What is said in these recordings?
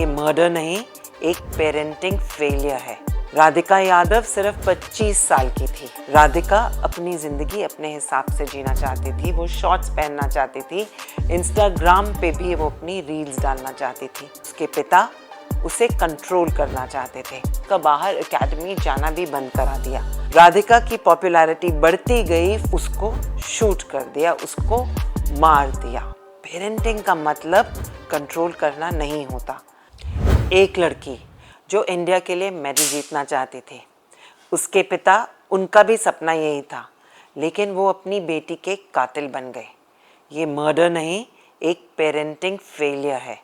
ये मर्डर नहीं, एक पेरेंटिंग फेलियर है। राधिका यादव सिर्फ 25 साल की थी। राधिका अपनी ज़िंदगी अपने हिसाब से जीना चाहती थी। वो शॉर्ट्स पहनना चाहती थी। इंस्टाग्राम पे भी वो अपनी रील्स डालना चाहती थी। उसके पिता उसे कंट्रोल करना चाहते थे। उसका बाहर एकेडमी जाना भी बंद करा दिया। राधिका की पॉपुलैरिटी बढ़ती गई, उसको शूट कर दिया, उसको मार दिया। पेरेंटिंग का मतलब कंट्रोल करना नहीं होता। एक लड़की जो इंडिया के लिए मेडल जीतना चाहती थी, उसके पिता, उनका भी सपना यही था, लेकिन वो अपनी बेटी के कातिल बन गए। ये मर्डर नहीं, एक पेरेंटिंग फेलियर है।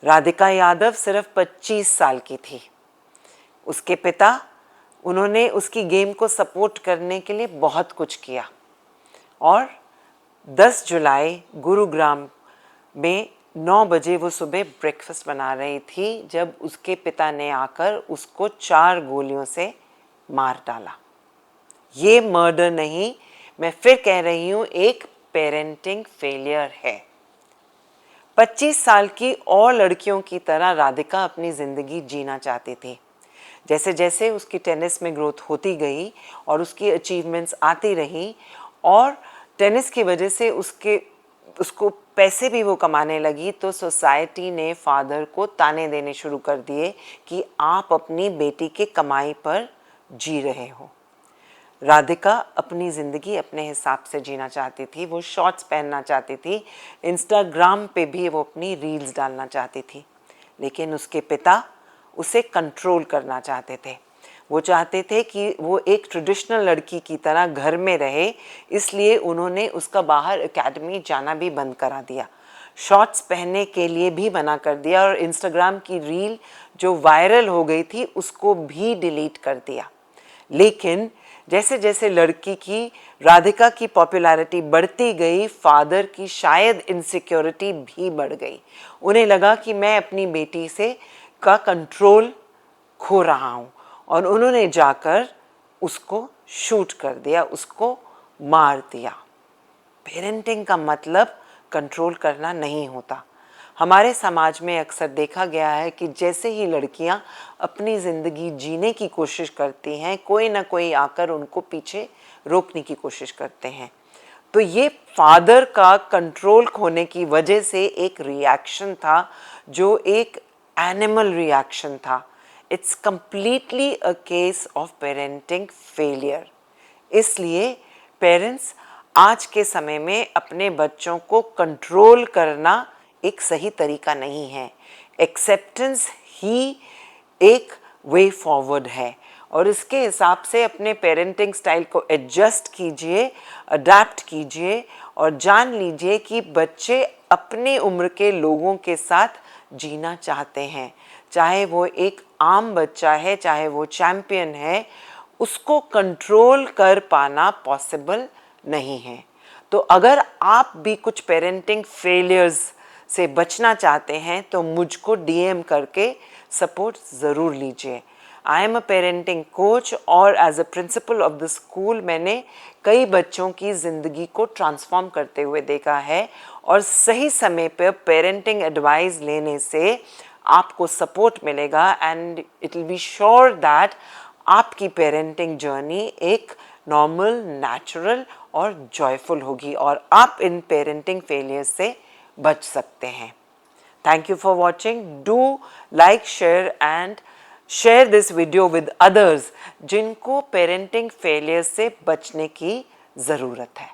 राधिका यादव सिर्फ 25 साल की थी। उसके पिता, उन्होंने उसकी गेम को सपोर्ट करने के लिए बहुत कुछ किया और 10 जुलाई गुरुग्राम में 9 बजे वो सुबह ब्रेकफास्ट बना रही थी जब उसके पिता ने आकर उसको 4 गोलियों से मार डाला। ये मर्डर नहीं, मैं फिर कह रही हूँ, एक पेरेंटिंग फेलियर है। 25 साल की और लड़कियों की तरह राधिका अपनी ज़िंदगी जीना चाहती थी। जैसे जैसे उसकी टेनिस में ग्रोथ होती गई और उसकी अचीवमेंट्स आती रही और टेनिस की वजह से उसको पैसे भी वो कमाने लगी, तो सोसाइटी ने फादर को ताने देने शुरू कर दिए कि आप अपनी बेटी के कमाई पर जी रहे हो। राधिका अपनी ज़िंदगी अपने हिसाब से जीना चाहती थी। वो शॉर्ट्स पहनना चाहती थी। इंस्टाग्राम पे भी वो अपनी रील्स डालना चाहती थी, लेकिन उसके पिता उसे कंट्रोल करना चाहते थे। वो चाहते थे कि वो एक ट्रेडिशनल लड़की की तरह घर में रहे, इसलिए उन्होंने उसका बाहर एकेडमी जाना भी बंद करा दिया, शॉर्ट्स पहनने के लिए भी मना कर दिया और इंस्टाग्राम की रील जो वायरल हो गई थी उसको भी डिलीट कर दिया। लेकिन जैसे जैसे राधिका की पॉपुलैरिटी बढ़ती गई, फादर की शायद इनसिक्योरिटी भी बढ़ गई। उन्हें लगा कि मैं अपनी बेटी का कंट्रोल खो रहा हूँ और उन्होंने जाकर उसको शूट कर दिया, उसको मार दिया। पेरेंटिंग का मतलब कंट्रोल करना नहीं होता। हमारे समाज में अक्सर देखा गया है कि जैसे ही लड़कियां अपनी ज़िंदगी जीने की कोशिश करती हैं, कोई ना कोई आकर उनको पीछे रोकने की कोशिश करते हैं। तो ये फादर का कंट्रोल खोने की वजह से एक रिएक्शन था, जो एक एनिमल रिएक्शन था। It's completely a case of parenting failure. इसलिए पेरेंट्स आज के समय में अपने बच्चों को कंट्रोल करना एक सही तरीका नहीं है। एक्सेप्टेंस ही एक वे फॉरवर्ड है और इसके हिसाब से अपने पेरेंटिंग स्टाइल को एडजस्ट कीजिए, अडेप्ट कीजिए और जान लीजिए कि बच्चे अपने उम्र के लोगों के साथ जीना चाहते हैं। चाहे वो एक आम बच्चा है, चाहे वो चैम्पियन है, उसको कंट्रोल कर पाना पॉसिबल नहीं है। तो अगर आप भी कुछ पेरेंटिंग फेलियर्स से बचना चाहते हैं तो मुझको डीएम करके सपोर्ट ज़रूर लीजिए। I am a parenting coach और as a principal of the school मैंने कई बच्चों की ज़िंदगी को ट्रांसफॉर्म करते हुए देखा है और सही समय पर पेरेंटिंग एडवाइस लेने से आपको सपोर्ट मिलेगा and it will be sure that आपकी पेरेंटिंग जर्नी एक नॉर्मल, नेचुरल और जॉयफुल होगी और आप इन पेरेंटिंग फेलियर्स से बच सकते हैं। Thank you for watching. Do like, share and share this video with others जिनको पेरेंटिंग फेलियर से बचने की ज़रूरत है।